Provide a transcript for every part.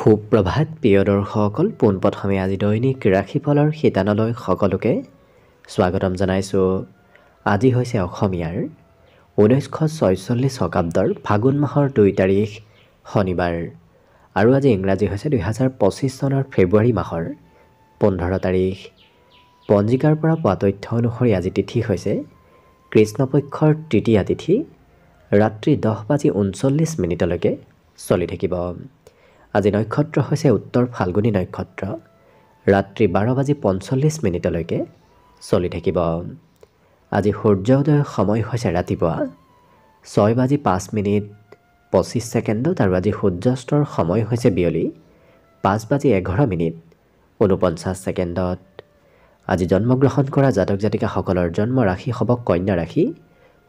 সুপ্ৰভাত প্ৰিয় দৰ্শকসকল, পোনপ্ৰথমে আজি দৈনিক ৰাশিফলৰ শিতানলৈ সকলোকে স্বাগতম জনাইছোঁ। আজি হৈছে অসমীয়াৰ 1946 শকাব্দৰ ফাগুন মাহৰ 2 তাৰিখ শনিবাৰ আৰু আজি ইংৰাজী হৈছে 2025 চনৰ ফেব্ৰুৱাৰী মাহৰ 15 তাৰিখ। পঞ্জিকাৰ পৰা পোৱা তথ্য অনুসৰি আজি তিথি হৈছে কৃষ্ণপক্ষৰ তৃতীয়া তিথি, ৰাত্ৰি 10:39 চলি থাকিব। আজি নক্ষত্ৰ হৈছে উত্তৰ ফাল্গুনী নক্ষত্ৰ, ৰাত্ৰি 12:45 চলি থাকিব। আজি সূৰ্যোদয়ৰ সময় হৈছে ৰাতিপুৱা 6:05 আৰু আজি সূৰ্যাস্তৰ সময় হৈছে বিয়লি 5:11 আজি জন্মগ্ৰহণ কৰা জাতক জাতিকাসকলৰ জন্ম ৰাশি হ'ব কন্যা ৰাশি,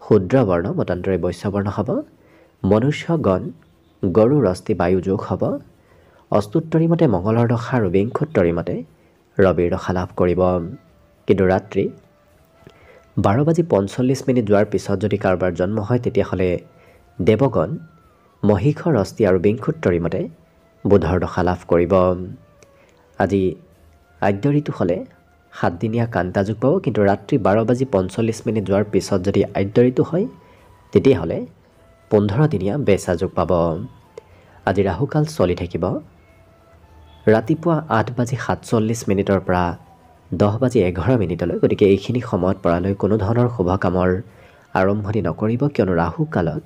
শূদ্ৰ বৰ্ণ মতান্তৰে বৈশ্য বৰ্ণ হ'ব, মনুষ্য গণ গৰু ৰস্তি বায়ু যোগ হ'ব, অস্তুত্তৰী মতে মঙলৰ দশা আৰু বিংশোত্তৰী মতে ৰবিৰ দশা লাভ কৰিব। কিন্তু ৰাত্ৰি 12:45 যোৱাৰ পিছত যদি কাৰোবাৰ জন্ম হয় তেতিয়াহ'লে দেৱগণ মহীশ ৰস্তি আৰু বিংশোত্তৰী মতে বুধৰ দশা লাভ কৰিব। আজি আদ্য ঋতু হ'লে 7 দিনীয়া কান্তা যোগ পাব, কিন্তু ৰাত্ৰি 12:45 যোৱাৰ পিছত যদি আদ্য ঋতু হয় তেতিয়াহ'লে 15 দিনীয়া বেচা যোগ পাব। আজি ৰাহুকাল চলি থাকিব ৰাতিপুৱা 8:47 পৰা 10:11 গতিকে এইখিনি সময়ত পৰালৈ কোনো ধৰণৰ শুভ কামৰ আৰম্ভণি নকৰিব, কিয়নো ৰাহু কালত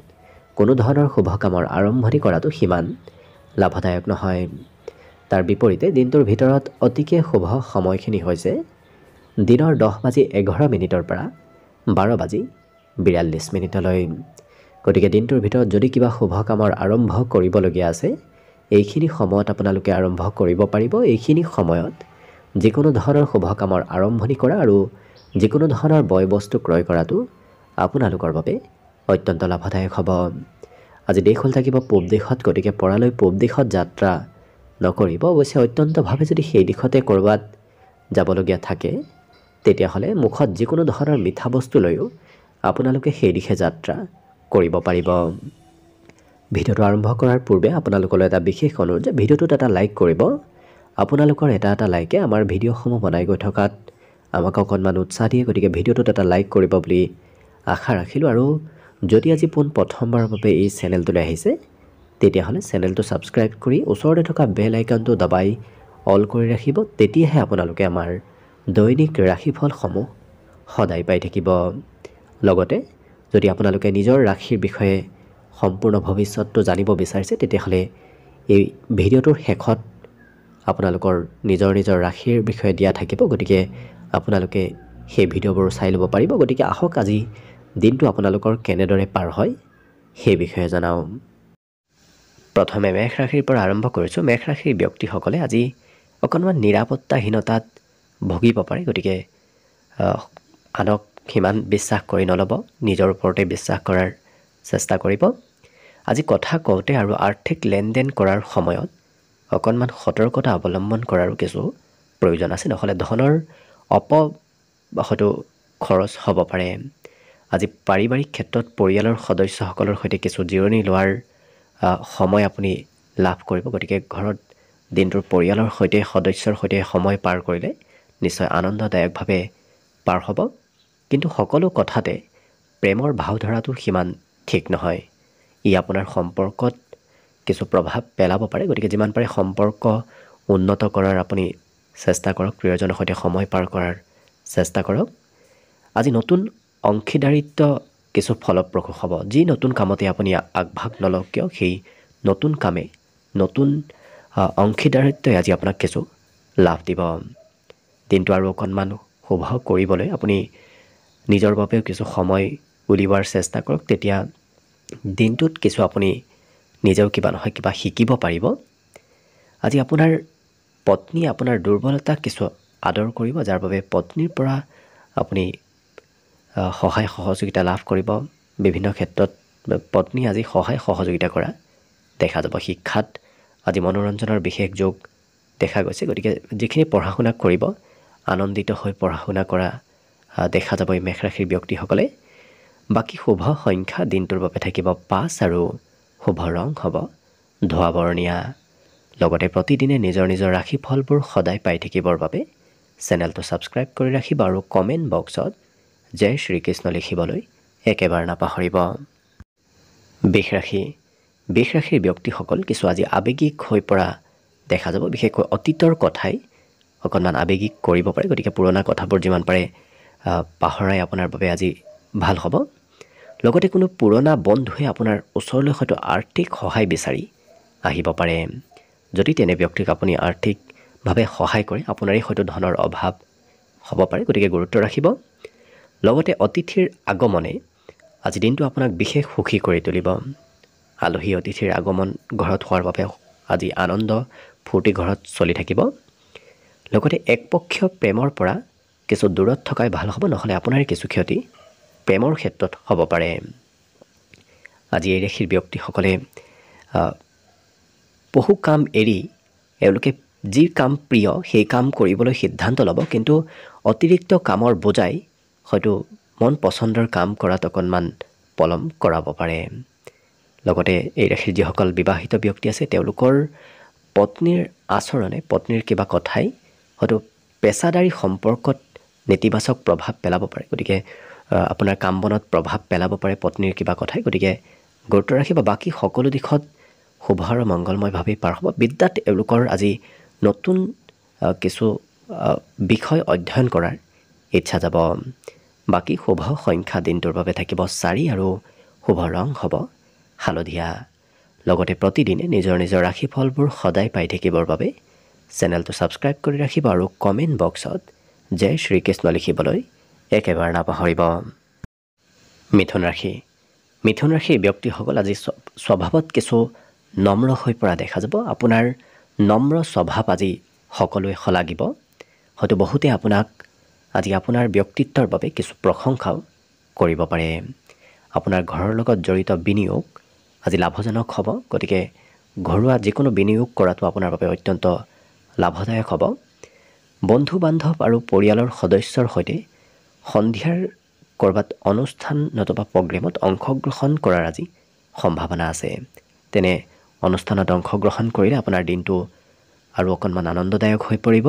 কোনো ধৰণৰ শুভ কামৰ আৰম্ভণি কৰাটো সিমান লাভদায়ক নহয়। তাৰ বিপৰীতে দিনটোৰ ভিতৰত অতিকে শুভ সময়খিনি হৈছে দিনৰ 10:11 পৰা 12:42। গতিকে দিনটোৰ ভিতৰত যদি কিবা শুভ কামৰ আৰম্ভ কৰিবলগীয়া আছে এইখিনি সময়ত আপোনালোকে আৰম্ভ কৰিব পাৰিব। এইখিনি সময়ত যিকোনো ধৰণৰ শুভ কামৰ আৰম্ভণি কৰা আৰু যিকোনো ধৰণৰ বয় বস্তু ক্ৰয় কৰাটো আপোনালোকৰ বাবে অত্যন্ত লাভদায়ক হ'ব। আজি দেশ হ'ল থাকিব পূব দিশত, গতিকে পৰালৈ পূব দিশত যাত্ৰা নকৰিব। অৱশ্যে অত্যন্তভাৱে যদি সেই দিশতে ক'ৰবাত যাবলগীয়া থাকে তেতিয়াহ'লে মুখত যিকোনো ধৰণৰ মিঠা বস্তু লৈও আপোনালোকে সেই দিশে যাত্ৰা কৰিব পাৰিব। ভিডিঅ'টো আৰম্ভ কৰাৰ পূৰ্বে আপোনালোকলৈ এটা বিশেষ অনুৰোধ যে ভিডিঅ'টোত এটা লাইক কৰিব। আপোনালোকৰ এটা লাইকে আমাৰ ভিডিঅ'সমূহ বনাই গৈ থকাত আমাক অকণমান উৎসাহ দিয়ে, গতিকে ভিডিঅ'টোত এটা লাইক কৰিব বুলি আশা ৰাখিলোঁ। আৰু যদি আজি প্ৰথমবাৰৰ বাবে এই চেনেলটোলৈ আহিছে তেতিয়াহ'লে চেনেলটো ছাবস্ক্ৰাইব কৰি ওচৰতে থকা বেল আইকনটো দবাই অল কৰি ৰাখিব, তেতিয়াহে আপোনালোকে আমাৰ দৈনিক ৰাশিফলসমূহ সদায় পাই থাকিব। লগতে যদি আপোনালোকে নিজৰ ৰাশিৰ বিষয়ে সম্পূৰ্ণ ভৱিষ্যতটো জানিব বিচাৰিছে তেতিয়াহ'লে এই ভিডিঅ'টোৰ শেষত আপোনালোকৰ নিজৰ ৰাশিৰ বিষয়ে দিয়া থাকিব, গতিকে আপোনালোকে সেই ভিডিঅ'বোৰ চাই ল'ব পাৰিব। গতিকে আহক আজি দিনটো আপোনালোকৰ কেনেদৰে পাৰ হয় সেই বিষয়ে জনাওঁ। প্ৰথমে মেষ ৰাশিৰ পৰা আৰম্ভ কৰিছোঁ। মেষ ৰাশিৰ ব্যক্তিসকলে আজি অকণমান নিৰাপত্তাহীনতাত ভুগিব পাৰে, গতিকে আনক সিমান বিশ্বাস কৰি নল'ব, নিজৰ ওপৰতে বিশ্বাস কৰাৰ চেষ্টা কৰিব। আজি কথা কওঁতে আৰু আৰ্থিক লেনদেন কৰাৰ সময়ত অকণমান সতৰ্কতা অৱলম্বন কৰাৰো কিছু প্ৰয়োজন আছে, নহ'লে ধনৰ হয়তো খৰচ হ'ব পাৰে। আজি পাৰিবাৰিক ক্ষেত্ৰত পৰিয়ালৰ সদস্যসকলৰ সৈতে কিছু জিৰণি লোৱাৰ সময় আপুনি লাভ কৰিব, গতিকে ঘৰত দিনটোৰ পৰিয়ালৰ সৈতে সদস্যৰ সৈতে সময় পাৰ কৰিলে নিশ্চয় আনন্দদায়কভাৱে পাৰ হ'ব। কিন্তু সকলো কথাতে প্ৰেমৰ ভাৱ ধৰাটো সিমান ঠিক নহয়, ই আপোনাৰ সম্পৰ্কত কিছু প্ৰভাৱ পেলাব পাৰে। গতিকে যিমান পাৰে সম্পৰ্ক উন্নত কৰাৰ আপুনি চেষ্টা কৰক, প্ৰিয়জনৰ সৈতে সময় পাৰ কৰাৰ চেষ্টা কৰক। আজি নতুন অংশীদাৰিত্ব কিছু ফলপ্ৰসূ হ'ব। যি নতুন কামতে আপুনি আগভাগ নলওক কিয় সেই নতুন কামে নতুন অংশীদাৰিত্বই আজি আপোনাক কিছু লাভ দিব। দিনটো আৰু অকণমান শুভ কৰিবলৈ আপুনি নিজৰ বাবেও কিছু সময় উলিওৱাৰ চেষ্টা কৰক, তেতিয়া দিনটোত কিছু আপুনি নিজেও কিবা নহয় কিবা শিকিব পাৰিব। আজি আপোনাৰ পত্নীয়ে আপোনাৰ দুৰ্বলতাক কিছু আদৰ কৰিব, যাৰ বাবে পত্নীৰ পৰা আপুনি সহায় সহযোগিতা লাভ কৰিব। বিভিন্ন ক্ষেত্ৰত পত্নী আজি সহায় সহযোগিতা কৰা দেখা যাব। শিক্ষাত আজি মনোৰঞ্জনৰ বিশেষ যোগ দেখা গৈছে, গতিকে যিখিনি পঢ়া শুনা কৰিব আনন্দিত হৈ পঢ়া শুনা কৰা দেখা যাব এই মেষ ৰাশিৰ ব্যক্তিসকলে। বাকী শুভ সংখ্যা দিনটোৰ বাবে থাকিব 5 আৰু শুভ ৰং হ'ব ধোঁৱা বৰণীয়া। লগতে প্ৰতিদিনে নিজৰ নিজৰ ৰাশিফলবোৰ সদায় পাই থাকিবৰ বাবে চেনেলটো ছাবস্ক্ৰাইব কৰি ৰাখিব আৰু কমেণ্ট বক্সত জয় শ্ৰীকৃষ্ণ লিখিবলৈ একেবাৰে নাপাহৰিব। বৃষ ৰাশি বৃষ ৰাশিৰ ব্যক্তিসকল কিছু আজি আৱেগিক হৈ পৰা দেখা যাব। বিশেষকৈ অতীতৰ কথাই অকণমান আৱেগিক কৰিব পাৰে, গতিকে পুৰণা কথাবোৰ যিমান পাৰে পাহৰাই আপোনাৰ বাবে আজি ভাল হ'ব। লগতে কোনো পুৰণা বন্ধুৱে আপোনাৰ ওচৰলৈ হয়তো আৰ্থিক সহায় বিচাৰি আহিব পাৰে। যদি তেনে ব্যক্তিক আপুনি আৰ্থিকভাৱে সহায় কৰে, আপোনাৰেই হয়তো ধনৰ অভাৱ হ'ব পাৰে, গতিকে গুৰুত্ব ৰাখিব। লগতে অতিথিৰ আগমনে আজি দিনটো আপোনাক বিশেষ সুখী কৰি তুলিব। আলহী অতিথিৰ আগমন ঘৰত হোৱাৰ বাবে আজি আনন্দ ফূৰ্তি ঘৰত চলি থাকিব। লগতে একপক্ষীয় প্ৰেমৰ পৰা কিছু দূৰত থকাই ভাল হ'ব, নহ'লে আপোনাৰে কিছু ক্ষতি প্ৰেমৰ ক্ষেত্ৰত হ'ব পাৰে। আজি এই ৰাশিৰ ব্যক্তিসকলে বহু কাম এৰি এওঁলোকে যি কাম প্ৰিয় সেই কাম কৰিবলৈ সিদ্ধান্ত ল'ব, কিন্তু অতিৰিক্ত কামৰ বোজাই হয়তো মন পচন্দৰ কাম কৰাত অকণমান পলম কৰাব পাৰে। লগতে এই ৰাশিৰ যিসকল বিবাহিত ব্যক্তি আছে তেওঁলোকৰ পত্নীৰ আচৰণে, পত্নীৰ কিবা কথাই হয়তো পেছাদাৰী সম্পৰ্কত নেতিবাচক প্ৰভাৱ পেলাব পাৰে। গতিকে আপোনাৰ কাম বনত প্ৰভাৱ পেলাব পাৰে পত্নীৰ কিবা কথাই, গতিকে গুৰুত্ব ৰাখিব। বাকী সকলো দিশত শুভ আৰু মংগলময়ভাৱেই পাৰ হ'ব। বিদ্যাত এওঁলোকৰ আজি নতুন কিছু বিষয় অধ্যয়ন কৰাৰ ইচ্ছা যাব। বাকী শুভ সংখ্যা দিনটোৰ বাবে থাকিব 4 আৰু শুভ ৰং হ'ব হালধীয়া। লগতে প্ৰতিদিনে নিজৰ নিজৰ ৰাশিফলবোৰ সদায় পাই থাকিবৰ বাবে চেনেলটো ছাবস্ক্ৰাইব কৰি ৰাখিব আৰু কমেণ্ট বক্সত জয় শ্ৰীকৃষ্ণ লিখিবলৈ একেবাৰে নাপাহৰিব। মিথুন ৰাশি মিথুন ৰাশিৰ ব্যক্তিসকল আজি স্বভাৱত কিছু নম্ৰ হৈ পৰা দেখা যাব। আপোনাৰ নম্ৰ স্বভাৱ আজি সকলোৱে শলাগিব। হয়তো বহুতে আপোনাক আজি আপোনাৰ ব্যক্তিত্বৰ বাবে কিছু প্ৰশংসাও কৰিব পাৰে। আপোনাৰ ঘৰৰ লগত জড়িত বিনিয়োগ আজি লাভজনক হ'ব, গতিকে ঘৰুৱা যিকোনো বিনিয়োগ কৰাটো আপোনাৰ বাবে অত্যন্ত লাভদায়ক হ'ব। বন্ধু বান্ধৱ আৰু পৰিয়ালৰ সদস্যৰ সৈতে সন্ধিয়াৰ ক'ৰবাত অনুষ্ঠান নতুবা প্ৰগ্ৰেমত অংশগ্ৰহণ কৰাৰ আজি সম্ভাৱনা আছে। তেনে অনুষ্ঠানত অংশগ্ৰহণ কৰিলে আপোনাৰ দিনটো আৰু অকণমান আনন্দদায়ক হৈ পৰিব।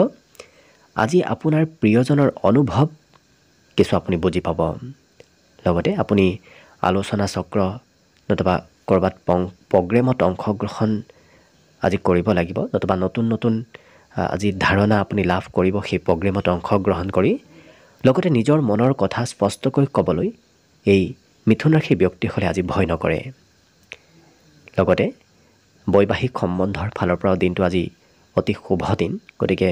আজি আপোনাৰ প্ৰিয়জনৰ অনুভৱ কিছু আপুনি বুজি পাব। লগতে আপুনি আলোচনা চক্ৰ নতুবা ক'ৰবাত প্ৰগ্ৰেমত অংশগ্ৰহণ আজি কৰিব লাগিব, নতুবা নতুন নতুন আজি ধাৰণা আপুনি লাভ কৰিব সেই প্ৰগ্ৰেমত অংশগ্ৰহণ কৰি। লগতে নিজৰ মনৰ কথা স্পষ্টকৈ ক'বলৈ এই মিথুন ৰাশিৰ ব্যক্তিসকলে আজি ভয় নকৰে। লগতে বৈবাহিক সম্বন্ধৰ ফালৰ পৰাও দিনটো আজি অতি শুভ দিন, গতিকে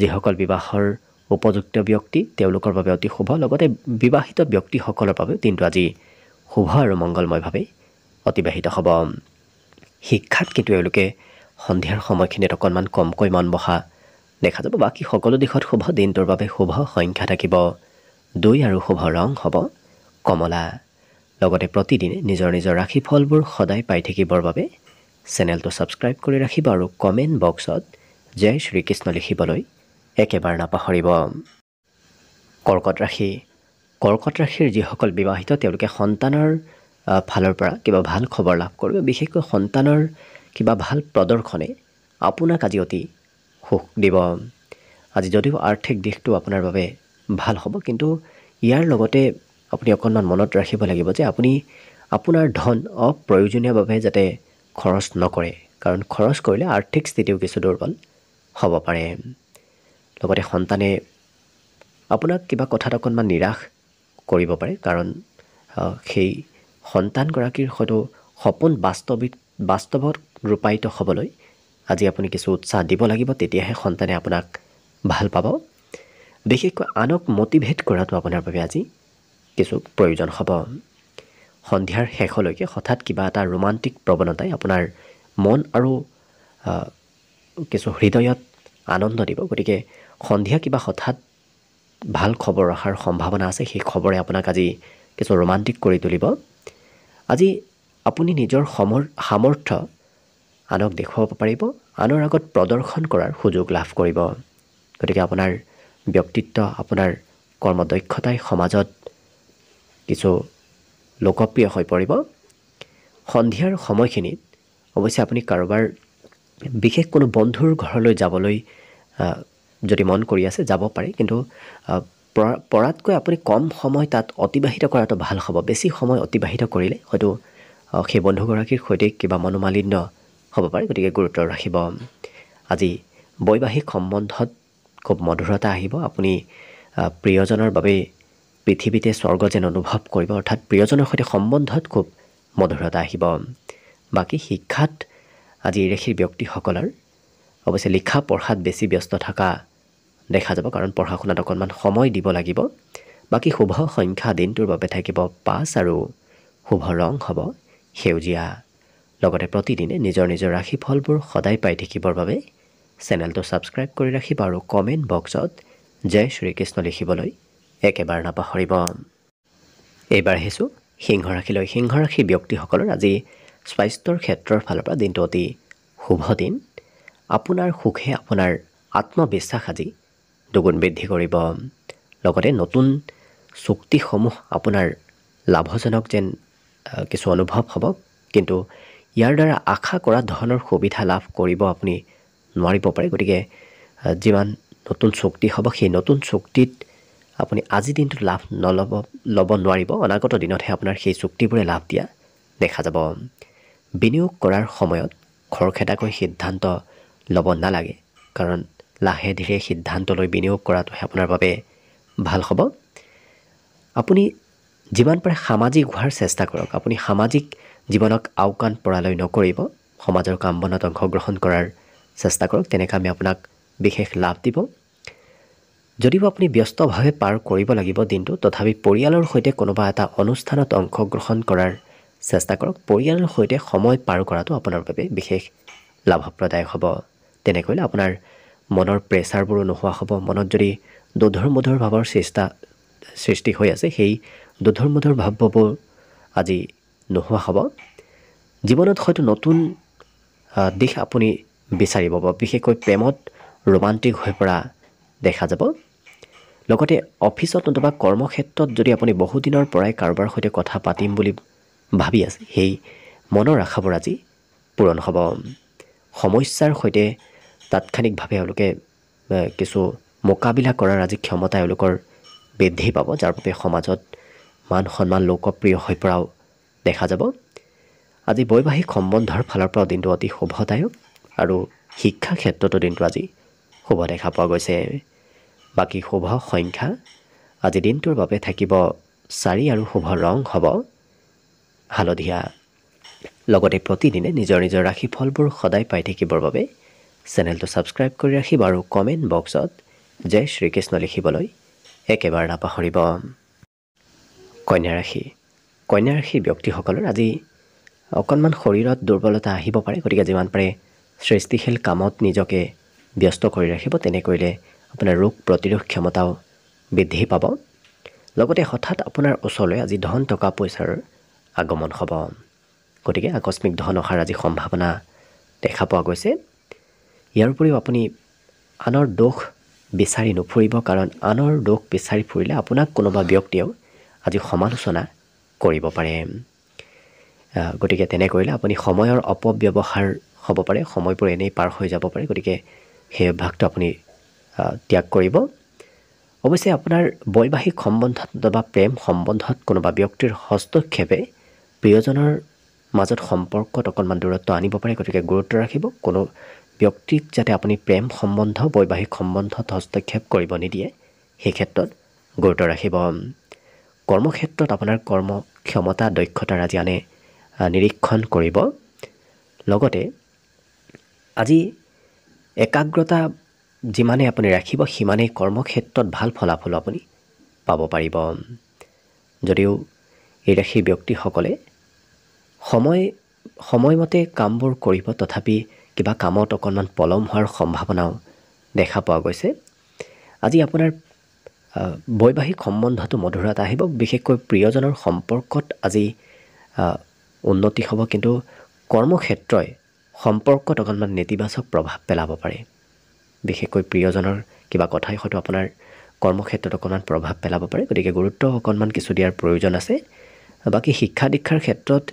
যিসকল বিবাহৰ উপযুক্ত ব্যক্তি তেওঁলোকৰ বাবে অতি শুভ। লগতে বিবাহিত ব্যক্তিসকলৰ বাবে দিনটো আজি শুভ আৰু মংগলময়ভাৱে অতিবাহিত হ'ব। শিক্ষাত কিন্তু এওঁলোকে সন্ধিয়াৰ সময়খিনিত অকণমান কমকৈ মন বহা দেখা যাব। বাকী সকলো দিশত শুভ। দিনটোৰ বাবে শুভ সংখ্যা থাকিব 2 আৰু শুভ ৰং হ'ব কমলা। লগতে প্ৰতিদিনে নিজৰ নিজৰ ৰাশিফলবোৰ সদায় পাই থাকিবৰ বাবে চেনেলটো ছাবস্ক্ৰাইব কৰি ৰাখিব আৰু কমেণ্ট বক্সত জয় শ্ৰীকৃষ্ণ লিখিবলৈ একেবাৰে নাপাহৰিব। কৰ্কট ৰাশি কৰ্কট ৰাশিৰ যিসকল বিবাহিত তেওঁলোকে সন্তানৰ ফালৰ পৰা কিবা ভাল খবৰ লাভ কৰিব। বিশেষকৈ সন্তানৰ কিবা ভাল প্ৰদৰ্শনে আপোনাক আজি অতি সুখ দিব। আজি যদিও আৰ্থিক দিশটো আপোনাৰ বাবে ভাল হ'ব, কিন্তু ইয়াৰ লগতে আপুনি অকণমান মনত ৰাখিব লাগিব যে আপুনি আপোনাৰ ধন অপ্ৰয়োজনীয়ভাৱে যাতে খৰচ নকৰে, কাৰণ খৰচ কৰিলে আৰ্থিক স্থিতিও কিছু দুৰ্বল হ'ব পাৰে। লগতে সন্তানে আপোনাক কিবা কথাত অকণমান নিৰাশ কৰিব পাৰে, কাৰণ সেই সন্তানগৰাকীৰ হয়তো সপোন বাস্তৱত ৰূপায়িত হ'বলৈ আজি আপুনি কিছু উৎসাহ দিব লাগিব, তেতিয়াহে সন্তানে আপোনাক ভাল পাব। বিশেষকৈ আনক মটিভেট কৰাটো আপোনাৰ বাবে আজি কিছু প্ৰয়োজন হ'ব। সন্ধিয়াৰ শেষলৈকে হঠাৎ কিবা এটা ৰোমান্টিক প্ৰৱণতাই আপোনাৰ মন আৰু কিছু হৃদয়ত আনন্দ দিব, গতিকে সন্ধিয়া কিবা হঠাৎ ভাল খবৰ অহাৰ সম্ভাৱনা আছে। সেই খবৰে আপোনাক আজি কিছু ৰোমান্টিক কৰি তুলিব। আজি আপুনি নিজৰ সামৰ্থ্য আনক দেখুৱাব পাৰিব, আনৰ আগত প্ৰদৰ্শন কৰাৰ সুযোগ লাভ কৰিব। গতিকে আপোনাৰ ব্যক্তিত্ব, আপোনাৰ কৰ্মদক্ষতাই সমাজত কিছু লোকপ্ৰিয় হৈ পৰিব। সন্ধিয়াৰ সময়খিনিত অৱশ্যে আপুনি কাৰোবাৰ বিশেষ কোনো বন্ধুৰ ঘৰলৈ যাবলৈ যদি মন কৰি আছে যাব পাৰে, কিন্তু পৰাতকৈ আপুনি কম সময় তাত অতিবাহিত কৰাটো ভাল হ'ব। বেছি সময় অতিবাহিত কৰিলে হয়তো সেই বন্ধুগৰাকীৰ সৈতে কিবা মনোমালিন্য হ'ব পাৰে, গতিকে গুৰুত্ব ৰাখিব। আজি বৈবাহিক সম্বন্ধত খুব মধুৰতা আহিব। আপুনি প্ৰিয়জনৰ বাবে পৃথিৱীতে স্বৰ্গ যেন অনুভৱ কৰিব, অৰ্থাৎ প্ৰিয়জনৰ সৈতে সম্বন্ধত খুব মধুৰতা আহিব। বাকী শিক্ষাত আজি এই ৰাশিৰ ব্যক্তিসকলৰ অৱশ্যে লিখা পঢ়াত বেছি ব্যস্ত থকা দেখা যাব, কাৰণ পঢ়া শুনাত অকণমান সময় দিব লাগিব। বাকী শুভ সংখ্যা দিনটোৰ বাবে থাকিব 5 আৰু শুভ ৰং হ'ব সেউজীয়া। লগতে প্ৰতিদিনে নিজৰ নিজৰ ৰাশিফলবোৰ সদায় পাই থাকিবৰ বাবে চেনেলটো ছাবস্ক্ৰাইব কৰি ৰাখিব আৰু কমেণ্ট বক্সত জয় শ্ৰীকৃষ্ণ লিখিবলৈ একেবাৰে নাপাহৰিব। এইবাৰ আহিছোঁ সিংহ ৰাশিলৈ। সিংহ ৰাশি ব্যক্তিসকলৰ আজি স্বাস্থ্যৰ ক্ষেত্ৰৰ ফালৰ পৰা দিনটো অতি শুভ দিন। আপোনাৰ সুখে আপোনাৰ আত্মবিশ্বাস আজি দুগুণ বৃদ্ধি কৰিব। লগতে নতুন চুক্তিসমূহ আপোনাৰ লাভজনক যেন কিছু অনুভৱ হ'ব, কিন্তু ইয়াৰ দ্বাৰা আশা কৰা ধৰণৰ সুবিধা লাভ কৰিব আপুনি নোৱাৰিব পাৰে। গতিকে যিমান নতুন চুক্তি হ'ব, সেই নতুন চুক্তিত আপুনি আজি দিনটোত লাভ ল'ব নোৱাৰিব। অনাগত দিনতহে আপোনাৰ সেই চুক্তিবোৰে লাভ দিয়া দেখা যাব। বিনিয়োগ কৰাৰ সময়ত খৰখেদাকৈ সিদ্ধান্ত ল'ব নালাগে, কাৰণ লাহে ধীৰে সিদ্ধান্ত লৈ বিনিয়োগ কৰাটোহে আপোনাৰ বাবে ভাল হ'ব। আপুনি যিমান পাৰে সামাজিক হোৱাৰ চেষ্টা কৰক। আপুনি সামাজিক জীৱনক আওকাণ পৰালৈ নকৰিব, সমাজৰ কাম বনত অংশগ্ৰহণ কৰাৰ চেষ্টা কৰক, তেনে কামে আপোনাক বিশেষ লাভ দিব। যদিও আপুনি ব্যস্তভাৱে পাৰ কৰিব লাগিব দিনটো, তথাপি পৰিয়ালৰ সৈতে কোনোবা এটা অনুষ্ঠানত অংশগ্ৰহণ কৰাৰ চেষ্টা কৰক। পৰিয়ালৰ সৈতে সময় পাৰ কৰাটো আপোনাৰ বাবে বিশেষ লাভপ্ৰদায়ক হ'ব। তেনে কৰিলে আপোনাৰ মনৰ প্ৰেছাৰবোৰো নোহোৱা হ'ব। মনত যদি দোধোৰ মোধোৰ ভাৱৰ সৃষ্টি হৈ আছে, সেই দোধোৰ মোধোৰ ভাৱবোৰ আজি নোহোৱা হ'ব। জীৱনত হয়তো নতুন দিশ আপুনি বিচাৰি পাব, বিশেষকৈ প্ৰেমত ৰোমান্টিক হৈ পৰা দেখা যাব। লগতে অফিচত নতুবা কৰ্মক্ষেত্ৰত যদি আপুনি বহুদিনৰ পৰাই কাৰোবাৰ সৈতে কথা পাতিম বুলি ভাবি আছে, সেই মনৰ আশাবোৰ আজি পূৰণ হ'ব। সমস্যাৰ সৈতে তাৎক্ষণিকভাৱে এওঁলোকে কিছু মোকাবিলা কৰাৰ আজি ক্ষমতা এওঁলোকৰ বৃদ্ধি পাব, যাৰ বাবে সমাজত মান সন্মান লোকপ্ৰিয় হৈ পৰাও দেখা যাব। আজি বৈবাহিক সম্বন্ধৰ ফালৰ পৰা দিনটো অতি শুভদায়ক আৰু শিক্ষা ক্ষেত্ৰতো দিনটো আজি শুভ দেখা পোৱা গৈছে। বাকী শুভ সংখ্যা আজি দিনটোৰ বাবে থাকিব 4 আৰু শুভ ৰং হ'ব হালধীয়া। লগতে প্ৰতিদিনে নিজৰ নিজৰ ৰাশিফলবোৰ সদায় পাই থাকিবৰ বাবে চেনেলটো ছাবস্ক্ৰাইব কৰি ৰাখিব আৰু কমেণ্ট বক্সত জয় শ্ৰীকৃষ্ণ লিখিবলৈ একেবাৰে নাপাহৰিব। কন্যা ৰাশি। কন্যা ৰাশিৰ ব্যক্তিসকলৰ আজি অকণমান শৰীৰত দুৰ্বলতা আহিব পাৰে, গতিকে যিমান পাৰে সৃষ্টিশীল কামত নিজকে ব্যস্ত কৰি ৰাখিব। তেনে কৰিলে আপোনাৰ ৰোগ প্ৰতিৰোধ ক্ষমতাও বৃদ্ধি পাব। লগতে হঠাৎ আপোনাৰ ওচৰলৈ আজি ধন টকা পইচাৰ আগমন হ'ব, গতিকে আকস্মিক ধন অহাৰ আজি সম্ভাৱনা দেখা পোৱা গৈছে। ইয়াৰ উপৰিও আপুনি আনৰ দোষ বিচাৰি নুফুৰিব, কাৰণ আনৰ দোষ বিচাৰি ফুৰিলে আপোনাক কোনোবা ব্যক্তিয়েও আজি সমালোচনা কৰিব পাৰে। গতিকে তেনে কৰিলে আপুনি সময়ৰ অপব্যৱহাৰ হ'ব পাৰে, সময়বোৰ এনেই পাৰ হৈ যাব পাৰে। গতিকে সেই অভ্যাসটো আপুনি ত্যাগ কৰিব। অৱশ্যে আপোনাৰ বৈবাহিক সম্বন্ধত বা প্ৰেম সম্বন্ধত কোনোবা ব্যক্তিৰ হস্তক্ষেপে প্ৰিয়জনৰ মাজত সম্পৰ্কত অকণমান দূৰত্ব আনিব পাৰে, গতিকে গুৰুত্ব ৰাখিব। কোনো ব্যক্তিক যাতে আপুনি প্ৰেম সম্বন্ধ বৈবাহিক সম্বন্ধত হস্তক্ষেপ কৰিব নিদিয়ে, সেই ক্ষেত্ৰত গুৰুত্ব ৰাখিব। কৰ্মক্ষেত্ৰত আপোনাৰ কৰ্মক্ষমতা দক্ষতাৰ আজি আনে নিৰীক্ষণ কৰিব। লগতে আজি একাগ্ৰতা যিমানে আপুনি ৰাখিব, সিমানেই কৰ্মক্ষেত্ৰত ভাল ফলাফল আপুনি পাব পাৰিব। যদিও এই ৰাশিৰ ব্যক্তিসকলে সময়মতে কামবোৰ কৰিব, তথাপি কিবা কামত অকণমান পলম হোৱাৰ সম্ভাৱনাও দেখা পোৱা গৈছে। আজি আপোনাৰ বৈবাহিক সম্বন্ধটো মধুৰতা আহিব, বিশেষকৈ প্ৰিয়জনৰ সম্পৰ্কত আজি উন্নতি হ'ব, কিন্তু কৰ্মক্ষেত্ৰই সম্পৰ্কত অকণমান নেতিবাচক প্ৰভাৱ পেলাব পাৰে। বিশেষকৈ প্ৰিয়জনৰ কিবা কথাই হয়তো আপোনাৰ কৰ্মক্ষেত্ৰত অকণমান প্ৰভাৱ পেলাব পাৰে, গতিকে গুৰুত্ব অকণমান কিছু দিয়াৰ প্ৰয়োজন আছে। বাকী শিক্ষা দীক্ষাৰ ক্ষেত্ৰত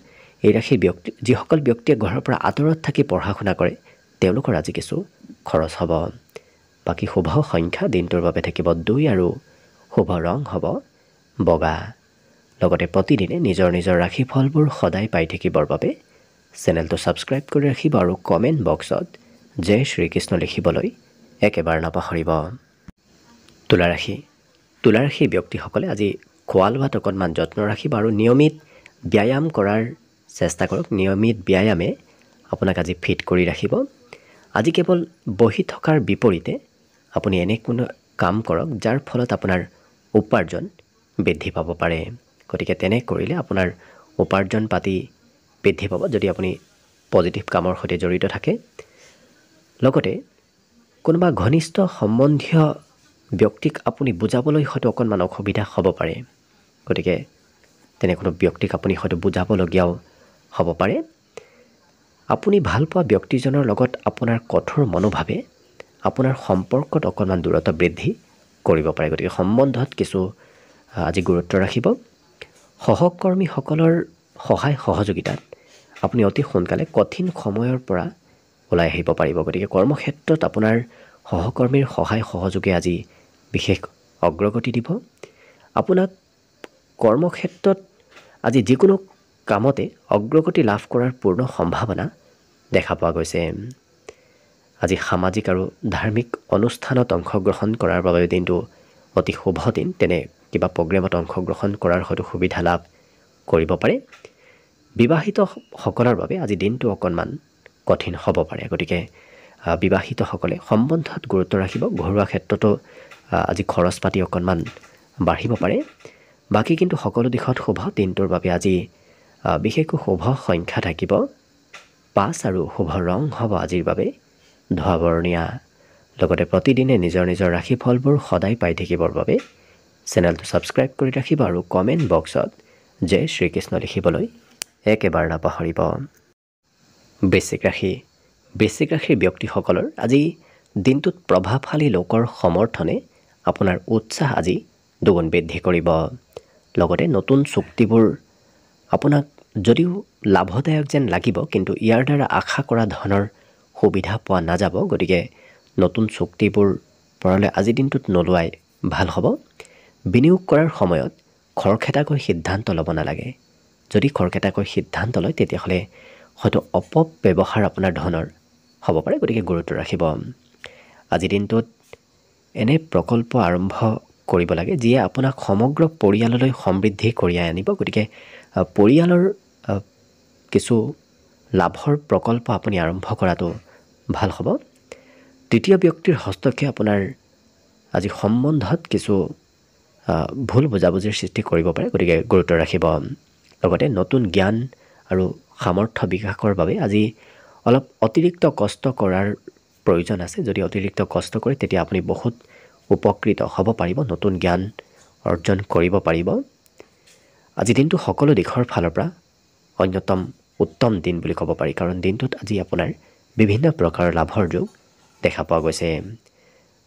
এই ৰাশিৰ যিসকল ব্যক্তিয়ে ঘৰৰ পৰা আঁতৰত থাকি পঢ়া শুনা কৰে, তেওঁলোকৰ আজি কিছু খৰচ হ'ব। বাকী শুভ সংখ্যা দিনটোৰ বাবে থাকিব 2 আৰু শুভ ৰং হ'ব বগা। লগতে প্ৰতিদিনে নিজৰ নিজৰ ৰাশিফলবোৰ সদায় পাই থাকিবৰ বাবে চেনেলটো ছাবস্ক্ৰাইব কৰি ৰাখিব আৰু কমেণ্ট বক্সত জয় শ্ৰীকৃষ্ণ লিখিবলৈ একেবাৰে নাপাহৰিব। তুলা ৰাশি। তুলা ৰাশি ব্যক্তিসকলে আজি খোৱা লোৱাত অকণমান যত্ন ৰাখিব আৰু নিয়মিত ব্যায়াম কৰাৰ চেষ্টা কৰক। নিয়মিত ব্যায়ামে আপোনাক আজি ফিট কৰি ৰাখিব। আজি কেৱল বহি থকাৰ বিপৰীতে আপুনি এনে কোনো কাম কৰক যাৰ ফলত আপোনাৰ উপাৰ্জন বৃদ্ধি পাব পাৰে। গতিকে তেনে কৰিলে আপোনাৰ উপাৰ্জন পাতি বৃদ্ধি পাব যদি আপুনি পজিটিভ কামৰ সৈতে জড়িত থাকে। লগতে কোনোবা ঘনিষ্ঠ সম্বন্ধীয় ব্যক্তিক আপুনি বুজাবলৈ হয়তো অকণমান অসুবিধা হ'ব পাৰে। গতিকে তেনে কোনো ব্যক্তিক আপুনি হয়তো বুজাবলগীয়াও হ'ব পাৰে। আপুনি ভাল পোৱা ব্যক্তিজনৰ লগত আপোনাৰ কঠোৰ মনোভাৱে আপোনাৰ সম্পৰ্কত অকণমান দূৰত্ব বৃদ্ধি কৰিব পাৰে। গতিকে সম্বন্ধত কিছু আজি গুৰুত্ব ৰাখিব। সহকৰ্মীসকলৰ সহায় সহযোগিতাত আপুনি অতি সোনকালে কঠিন সময়ৰ পৰা ওলাই আহিব পাৰিব। গতিকে কৰ্মক্ষেত্ৰত আপোনাৰ সহকৰ্মীৰ সহায় সহযোগে আজি বিশেষ অগ্ৰগতি দিব। আপোনাক কৰ্মক্ষেত্ৰত আজি যিকোনো কামতে অগ্ৰগতি লাভ কৰাৰ পূৰ্ণ সম্ভাৱনা দেখা পোৱা গৈছে। আজি সামাজিক আৰু ধাৰ্মিক অনুষ্ঠানত অংশগ্ৰহণ কৰাৰ বাবে দিনটো অতি শুভ দিন। তেনে কিবা প্ৰগ্ৰেমত অংশগ্ৰহণ কৰাৰ হয়তো সুবিধা লাভ কৰিব পাৰে। বিবাহিতসকলৰ বাবে আজি দিনটো অকণমান কঠিন হ'ব পাৰে। গতিকে বিবাহিতসকলে সম্বন্ধত গুৰুত্ব ৰাখিব। ঘৰুৱা ক্ষেত্ৰতো আজি খৰচ পাতি অকণমান বাঢ়িব পাৰে। বাকী কিন্তু সকলো দিশত শুভ দিনটোৰ বাবে আজি বিশেষকৈ শুভ সংখ্যা থাকিব 5 আৰু শুভ ৰং হ'ব আজিৰ বাবে ধোঁৱা বৰণীয়া। লগতে প্ৰতিদিনে নিজৰ নিজৰ ৰাশিফলবোৰ সদায় পাই থাকিবৰ বাবে চেনেলটো ছাবস্ক্ৰাইব কৰি ৰাখিব আৰু কমেণ্ট বক্সত জয় শ্ৰীকৃষ্ণ লিখিবলৈ একেবাৰে নাপাহৰিব। বৃশ্চিক ৰাশি। বৃশ্চিক ৰাশিৰ ব্যক্তিসকলৰ আজি দিনটোত প্ৰভাৱশালী লোকৰ সমৰ্থনে আপোনাৰ উৎসাহ আজি দুগুণ বৃদ্ধি কৰিব। লগতে নতুন চুক্তিবোৰ আপোনাক যদিও লাভদায়ক যেন লাগিব, কিন্তু ইয়াৰ দ্বাৰা আশা কৰা ধৰণৰ সুবিধা পোৱা নাযাব। গতিকে নতুন চুক্তিবোৰ পৰালৈ আজিৰ দিনটোত নোলোৱাই ভাল হ'ব। বিনিয়োগ কৰাৰ সময়ত খৰখেদাকৈ সিদ্ধান্ত ল'ব নালাগে। যদি খৰখেদাকৈ সিদ্ধান্ত লয় তেতিয়াহ'লে হয়তো অপব্যৱহাৰ আপোনাৰ ধনৰ হ'ব পাৰে। গতিকে গুৰুত্ব ৰাখিব। আজিৰ দিনটোত এনে প্ৰকল্প আৰম্ভ কৰিব লাগে যিয়ে আপোনাক সমগ্ৰ পৰিয়াললৈ সমৃদ্ধি কঢ়িয়াই আনিব। গতিকে পৰিয়ালৰ কিছু লাভৰ প্ৰকল্প আপুনি আৰম্ভ কৰাটো ভাল হ'ব। তৃতীয় ব্যক্তিৰ হস্তক্ষেপ আপোনাৰ আজি সম্বন্ধত কিছু ভুল বুজাবুজিৰ সৃষ্টি কৰিব পাৰে। গতিকে গুৰুত্ব ৰাখিব। লগতে নতুন জ্ঞান আৰু সামৰ্থ্য বিকাশৰ বাবে আজি অলপ অতিৰিক্ত কষ্ট কৰাৰ প্ৰয়োজন আছে। যদি অতিৰিক্ত কষ্ট কৰে তেতিয়া আপুনি বহুত উপকৃত হ'ব পাৰিব, নতুন জ্ঞান অৰ্জন কৰিব পাৰিব। আজি দিনটো সকলো দিশৰ ফালৰ পৰা অন্যতম উত্তম দিন বুলি ক'ব পাৰি, কাৰণ দিনটোত আজি আপোনাৰ বিভিন্ন প্ৰকাৰৰ লাভৰ যোগ দেখা পোৱা গৈছে।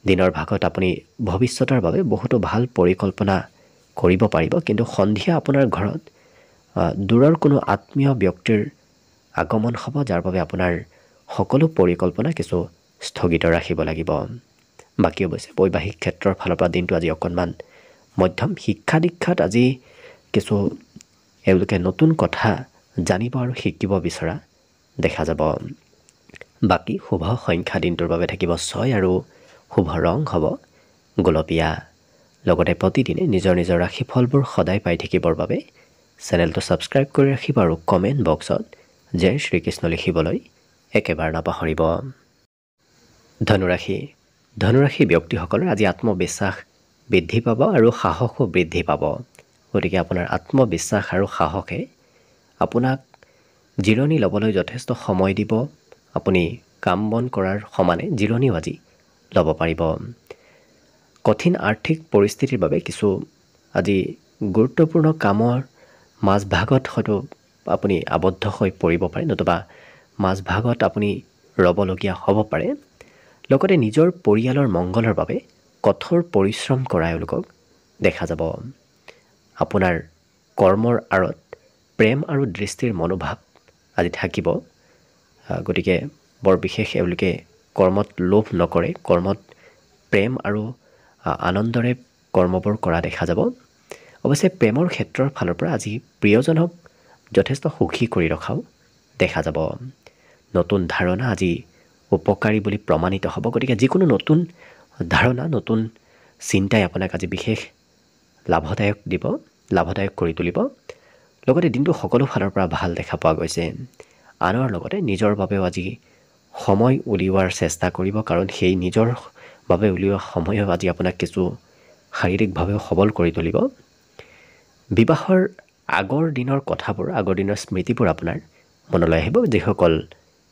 দিনৰ ভাগত আপুনি ভৱিষ্যতৰ বাবে বহুতো ভাল পৰিকল্পনা কৰিব পাৰিব, কিন্তু সন্ধিয়া আপোনাৰ ঘৰত দূৰৰ কোনো আত্মীয় ব্যক্তিৰ আগমন হ'ব, যাৰ বাবে আপোনাৰ সকলো পৰিকল্পনা কিছু স্থগিত ৰাখিব লাগিব। বাকী অৱশ্যে বৈবাহিক ক্ষেত্ৰৰ ফালৰ পৰা দিনটো আজি অকণমান মধ্যম। শিক্ষা দীক্ষাত আজি কিছু এওঁলোকে নতুন কথা জানিব আৰু শিকিব বিচৰা দেখা যাব। বাকী শুভ সংখ্যা দিনটোৰ বাবে থাকিব 6 আৰু শুভ ৰং হ'ব গোলপীয়া। লগতে প্ৰতিদিনে নিজৰ নিজৰ ৰাশিফলবোৰ সদায় পাই থাকিবৰ বাবে চেনেলটো ছাবস্ক্ৰাইব কৰি ৰাখিব আৰু কমেণ্ট বক্সত জয় শ্ৰীকৃষ্ণ লিখিবলৈ একেবাৰে নাপাহৰিব। ধনুৰাশি। ধনুৰাশি ব্যক্তিসকলৰ আজি আত্মবিশ্বাস বৃদ্ধি পাব আৰু সাহসো বৃদ্ধি পাব। গতিকে আপোনাৰ আত্মবিশ্বাস আৰু সাহসে আপোনাক জিৰণি ল'বলৈ যথেষ্ট সময় দিব। আপুনি কাম বন কৰাৰ সমানে জিৰণিও আজি ল'ব পাৰিব। কঠিন আৰ্থিক পৰিস্থিতিৰ বাবে কিছু আজি গুৰুত্বপূৰ্ণ কামৰ মাজভাগত হয়তো আপুনি আবদ্ধ হৈ পৰিব পাৰে, নতুবা মাজভাগত আপুনি ৰ'বলগীয়া হ'ব পাৰে। লগতে নিজৰ পৰিয়ালৰ মংগলৰ বাবে কঠোৰ পৰিশ্ৰম কৰা এওঁলোকক দেখা যাব। আপোনাৰ কৰ্মৰ আঁৰত প্ৰেম আৰু দৃষ্টিৰ মনোভাৱ আজি থাকিব। গতিকে বৰ বিশেষ এওঁলোকে কৰ্মত লোভ নকৰে, কৰ্মত প্ৰেম আৰু আনন্দৰে কৰ্মবোৰ কৰা দেখা যাব। অৱশ্যে প্ৰেমৰ ক্ষেত্ৰৰ ফালৰ পৰা আজি প্ৰিয়জনক যথেষ্ট সুখী কৰি ৰখাও দেখা যাব। নতুন ধাৰণা আজি উপকাৰী বুলি প্ৰমাণিত হ'ব। গতিকে যিকোনো নতুন ধাৰণা, নতুন চিন্তাই আপোনাক আজি বিশেষ লাভদায়ক কৰি তুলিব। লগতে দিনটো সকলো ফালৰ পৰা ভাল দেখা পোৱা গৈছে। আনৰ লগতে নিজৰ বাবেও আজি সময় উলিওৱাৰ চেষ্টা কৰিব, কাৰণ সেই নিজৰ বাবে উলিওৱা সময়ো আজি আপোনাক কিছু শাৰীৰিকভাৱেও সবল কৰি তুলিব। বিবাহৰ আগৰ দিনৰ কথাবোৰ, আগৰ দিনৰ স্মৃতিবোৰ আপোনাৰ মনলৈ আহিব। যিসকল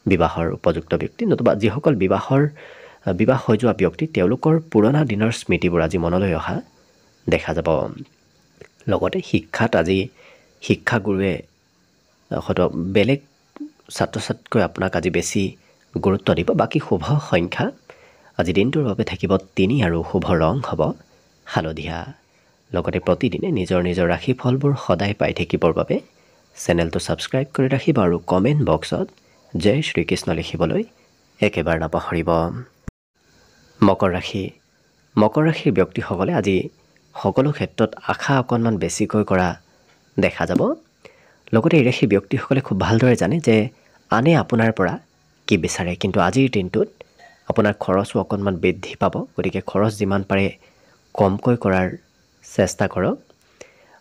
বিবাহৰ উপযুক্ত ব্যক্তি নতুবা যিসকল বিবাহ হৈ যোৱা ব্যক্তি, তেওঁলোকৰ পুৰণা দিনৰ স্মৃতিবোৰ আজি মনলৈ অহা দেখা যাব। লগতে শিক্ষাত আজি শিক্ষাগুৰুৱে হয়তো বেলেগ ছাত্ৰ ছাত্ৰীতকৈ আপোনাক আজি বেছি গুৰুত্ব দিব। বাকী শুভ সংখ্যা আজি দিনটোৰ বাবে থাকিব 3 আৰু শুভ ৰং হ'ব হালধীয়া। লগতে প্ৰতিদিনে নিজৰ ৰাশিফলবোৰ সদায় পাই থাকিবৰ বাবে চেনেলটো ছাবস্ক্ৰাইব কৰি ৰাখিব আৰু কমেণ্ট বক্সত জয় শ্ৰীকৃষ্ণ লিখিবলৈ একেবাৰে নাপাহৰিব। মকৰ ৰাশিৰ ব্যক্তিসকলে আজি সকলো ক্ষেত্ৰত আশা অকণমান বেছিকৈ কৰা দেখা যাব। লগতে এই ৰাশিৰ ব্যক্তিসকলে খুব ভালদৰে জানে যে আনে আপোনাৰ পৰা কি বিচাৰে, কিন্তু আজিৰ দিনটোত আপোনাৰ খৰচো অকণমান বৃদ্ধি পাব। গতিকে খৰচ যিমান পাৰে কমকৈ কৰাৰ চেষ্টা কৰক।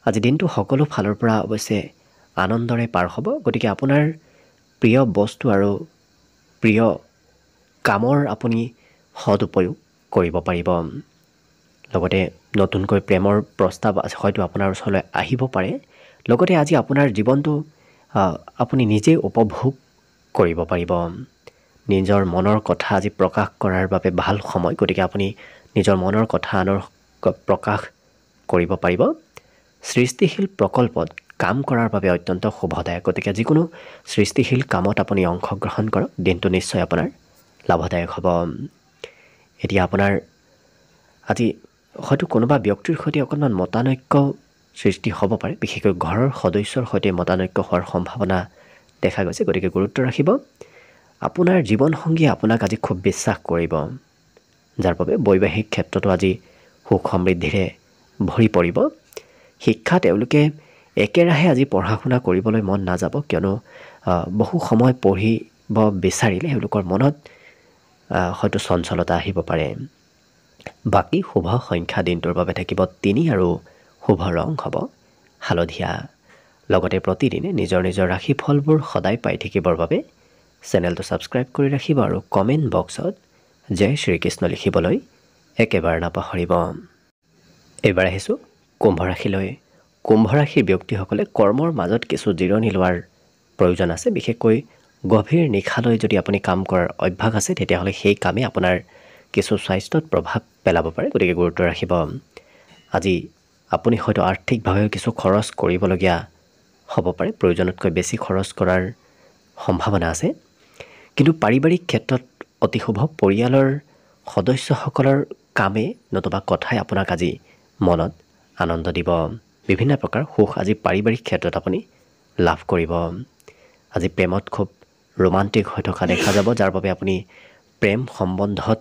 আজি দিনটো সকলো ফালৰ পৰা অৱশ্যে আনন্দৰে পাৰ হ'ব। গতিকে আপোনাৰ প্ৰিয় বস্তু আৰু প্ৰিয় কামৰ আপুনি সদুপয়োগ কৰিব পাৰিব। লগতে নতুনকৈ প্ৰেমৰ প্ৰস্তাৱ হয়তো আপোনাৰ ওচৰলৈ আহিব পাৰে। লগতে আজি আপোনাৰ জীৱনটো আপুনি নিজেই উপভোগ কৰিব পাৰিব। নিজৰ মনৰ কথা আজি প্ৰকাশ কৰাৰ বাবে ভাল সময়। গতিকে আপুনি নিজৰ মনৰ কথা আনৰ প্ৰকাশ কৰিব পাৰিব। সৃষ্টিশীল প্ৰকল্পত কাম কৰাৰ বাবে অত্যন্ত শুভদায়ক। গতিকে যিকোনো সৃষ্টিশীল কামত আপুনি অংশগ্ৰহণ কৰক, দিনটো নিশ্চয় আপোনাৰ লাভদায়ক হ'ব। এতিয়া আপোনাৰ আজি হয়তো কোনোবা ব্যক্তিৰ সৈতে অকণমান মতানৈক্য সৃষ্টি হ'ব পাৰে, বিশেষকৈ ঘৰৰ সদস্যৰ সৈতে মতানৈক্য হোৱাৰ সম্ভাৱনা দেখা গৈছে। গতিকে গুৰুত্ব ৰাখিব। আপোনাৰ জীৱনসংগীয়ে আপোনাক আজি খুব বিশ্বাস কৰিব, যাৰ বাবে বৈবাহিক ক্ষেত্ৰতো আজি সুখ সমৃদ্ধিৰে ভৰি পৰিব। শিক্ষা তেওঁলোকে একেৰাহে আজি পঢ়া শুনা কৰিবলৈ মন নাযাব, কিয়নো বহু সময় পঢ়িব বিচাৰিলে এওঁলোকৰ মনত হয়তো চঞ্চলতা আহিব পাৰে। বাকী শুভ সংখ্যা দিনটোৰ বাবে থাকিব 3 আৰু শুভ ৰং হ'ব হালধীয়া। লগতে প্ৰতিদিনে নিজৰ ৰাশিফলবোৰ সদায় পাই থাকিবৰ বাবে চেনেলটো ছাবস্ক্ৰাইব কৰি ৰাখিব আৰু কমেণ্ট বক্সত জয় শ্ৰীকৃষ্ণ লিখিবলৈ একেবাৰে নাপাহৰিব। এইবাৰ আহিছোঁ কুম্ভ ৰাশিলৈ। কুম্ভ ৰাশিৰ ব্যক্তিসকলে কৰ্মৰ মাজত কিছু জিৰণি লোৱাৰ প্ৰয়োজন আছে। বিশেষকৈ গভীৰ নিশালৈ যদি আপুনি কাম কৰাৰ অভ্যাস আছে, তেতিয়াহ'লে সেই কামে আপোনাৰ কিছু স্বাস্থ্যত প্ৰভাৱ পেলাব পাৰে। গতিকে গুৰুত্ব ৰাখিব। আজি আপুনি হয়তো আৰ্থিকভাৱেও কিছু খৰচ কৰিবলগীয়া হ'ব পাৰে, প্ৰয়োজনতকৈ বেছি খৰচ কৰাৰ সম্ভাৱনা আছে। কিন্তু পাৰিবাৰিক ক্ষেত্ৰত অতি শুভ। পৰিয়ালৰ সদস্যসকলৰ কামে নতুবা কথাই আপোনাক আজি মনত আনন্দ দিব। বিভিন্ন প্ৰকাৰ সুখ আজি পাৰিবাৰিক ক্ষেত্ৰত আপুনি লাভ কৰিব। আজি প্ৰেমত খুব ৰোমান্টিক হৈ থকা দেখা যাব, যাৰ বাবে আপুনি প্ৰেম সম্বন্ধত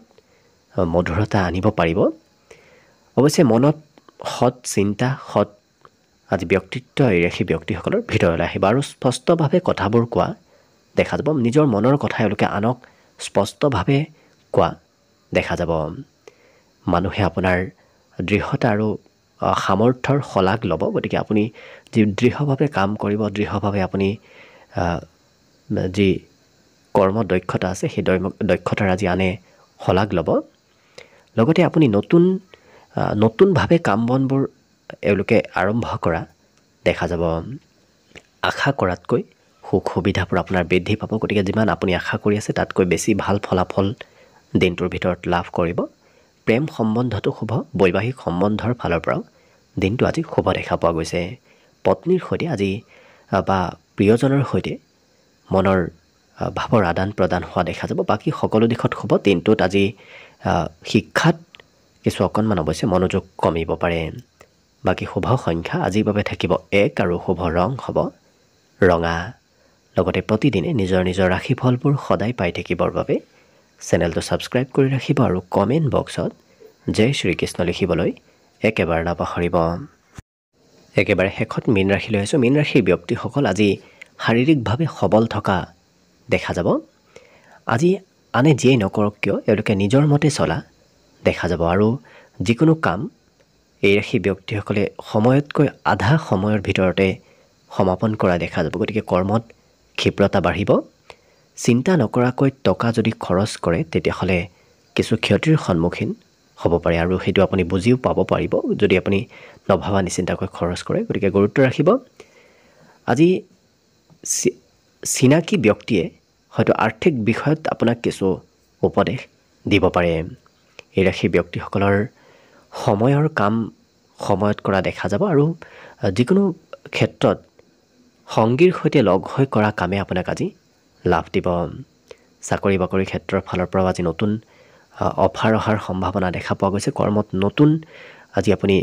মধুৰতা আনিব পাৰিব। অৱশ্যে মনত সৎ চিন্তা, সৎ আজি ব্যক্তিত্ব এই ৰাশি ব্যক্তিসকলৰ ভিতৰলৈ আহিব আৰু স্পষ্টভাৱে কথাবোৰ কোৱা দেখা যাব। নিজৰ মনৰ কথা এওঁলোকে আনক স্পষ্টভাৱে কোৱা দেখা যাব। মানুহে আপোনাৰ দৃঢ়তা আৰু সামৰ্থ্যৰ শলাগ ল'ব। গতিকে আপুনি যি দৃঢ়ভাৱে কাম কৰিব, দৃঢ়ভাৱে আপুনি যি কৰ্ম দক্ষতা আছে, সেই দক্ষতাৰ আজি আনে শলাগ ল'ব। লগতে আপুনি নতুনভাৱে কাম বনবোৰ এওঁলোকে আৰম্ভ কৰা দেখা যাব। আশা কৰাতকৈ সুখ সুবিধাবোৰ আপোনাৰ বৃদ্ধি পাব। গতিকে যিমান আপুনি আশা কৰি আছে তাতকৈ বেছি ভাল ফলাফল দিনটোৰ ভিতৰত লাভ কৰিব। প্ৰেম সম্বন্ধটো শুভ। বৈবাহিক সম্বন্ধৰ ফালৰ পৰাও দিনটো আজি শুভ দেখা পোৱা গৈছে। পত্নীৰ সৈতে আজি বা প্ৰিয়জনৰ সৈতে মনৰ ভাৱৰ আদান প্ৰদান হোৱা দেখা যাব। বাকী সকলো দিশত শুভ। দিনটোত আজি শিক্ষাত কিছু অকণমান অৱশ্যে মনোযোগ কমিব পাৰে। বাকী শুভ সংখ্যা আজিৰ বাবে থাকিব 1 আৰু শুভ ৰং হ'ব ৰঙা। লগতে প্ৰতিদিনে নিজৰ নিজৰ ৰাশিফলবোৰ সদায় পাই থাকিবৰ বাবে চেনেলটো ছাবস্ক্ৰাইব কৰি ৰাখিব আৰু কমেণ্ট বক্সত জয় শ্ৰীকৃষ্ণ লিখিবলৈ একেবাৰে নাপাহৰিব। একেবাৰে শেষত মীন ৰাশিলৈ আছোঁ। মীন ৰাশিৰ ব্যক্তিসকল আজি শাৰীৰিকভাৱে সবল থকা দেখা যাব। আজি আনে যিয়েই নকৰক কিয় এওঁলোকে নিজৰ মতে চলা দেখা যাব আৰু যিকোনো কাম এই ৰাশি ব্যক্তিসকলে সময়তকৈ আধা সময়ৰ ভিতৰতে সমাপন কৰা দেখা যাব। গতিকে কৰ্মত ক্ষিপ্ৰতা বাঢ়িব। চিন্তা নকৰাকৈ টকা যদি খৰচ কৰে তেতিয়াহ'লে কিছু ক্ষতিৰ সন্মুখীন হ'ব পাৰে আৰু সেইটো আপুনি বুজিও পাব পাৰিব যদি আপুনি নভবা নিচিন্তাকৈ খৰচ কৰে। গতিকে গুৰুত্ব ৰাখিব। আজি চিনাকি ব্যক্তিয়ে হয়তো আৰ্থিক বিষয়ত আপোনাক কিছু উপদেশ দিব পাৰে। এই ৰাশি ব্যক্তিসকলৰ সময়ৰ কাম সময়ত কৰা দেখা যাব আৰু যিকোনো ক্ষেত্ৰত সংগীৰ সৈতে লগ হৈ কৰা কামে আপোনাক আজি লাভ দিব। চাকৰি বাকৰিৰ ক্ষেত্ৰৰ ফালৰ পৰাও আজি নতুন অফাৰ অহাৰ সম্ভাৱনা দেখা পোৱা গৈছে। কৰ্মত নতুন আজি আপুনি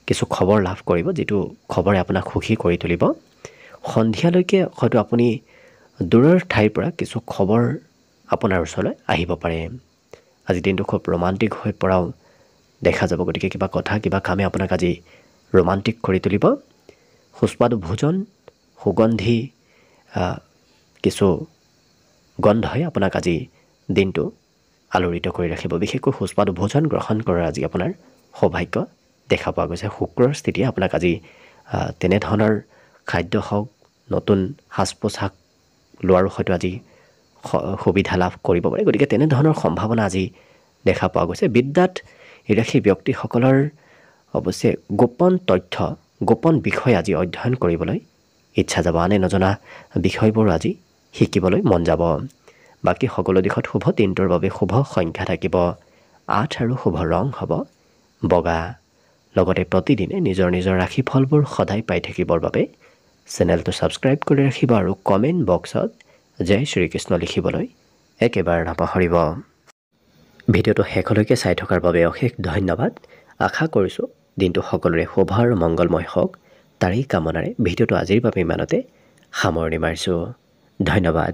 কিছু খবৰ লাভ কৰিব, যিটো খবৰে আপোনাক সুখী কৰি তুলিব। সন্ধিয়ালৈকে হয়তো আপুনি দূৰৰ ঠাইৰ পৰা কিছু খবৰ আপোনাৰ ওচৰলৈ আহিব পাৰে। আজি দিনটো খুব ৰোমান্টিক হৈ পৰাও দেখা যাব। গতিকে কিবা কথা কিবা কামে আপোনাক আজি ৰোমান্টিক কৰি তুলিব। সুস্বাদু ভোজন, সুগন্ধি কিছু গন্ধই আপোনাক আজি দিনটো আলোড়িত কৰি ৰাখিব। বিশেষকৈ সুস্বাদু ভোজন গ্ৰহণ কৰাৰ আজি আপোনাৰ সৌভাগ্য দেখা পোৱা গৈছে। শুক্ৰৰ স্থিতিয়ে আপোনাক আজি তেনেধৰণৰ খাদ্য হওক, নতুন সাজ পোছাক লোৱাৰো হয়তো আজি সুবিধা লাভ কৰিব পাৰে। গতিকে তেনেধৰণৰ সম্ভাৱনা আজি দেখা পোৱা গৈছে। বিদ্যাত এই ৰাশি ব্যক্তিসকলৰ অৱশ্যে গোপন তথ্য, গোপন বিষয় আজি অধ্যয়ন কৰিবলৈ ইচ্ছা যাব। আনে নজনা বিষয়বোৰ আজি শিকিবলৈ মন যাব। বাকী সকলো দিশত শুভ। দিনটোৰ বাবে শুভ সংখ্যা থাকিব 8 আৰু শুভ ৰং হ'ব বগা। লগতে প্ৰতিদিনে নিজৰ নিজৰ ৰাশিফলবোৰ সদায় পাই থাকিবৰ বাবে চেনেলটো ছাবস্ক্ৰাইব কৰি ৰাখিব আৰু কমেণ্ট বক্সত জয় শ্ৰীকৃষ্ণ লিখিবলৈ একেবাৰে নাপাহৰিব। ভিডিঅ'টো শেষলৈকে চাই থকাৰ বাবে অশেষ ধন্যবাদ। আশা কৰিছোঁ দিনটো সকলোৰে শুভ আৰু মংগলময় হওক, তাৰেই কামনাৰে ভিডিঅ'টো আজিৰ বাবে ইমানতে সামৰণি মাৰিছোঁ। ধন্যবাদ।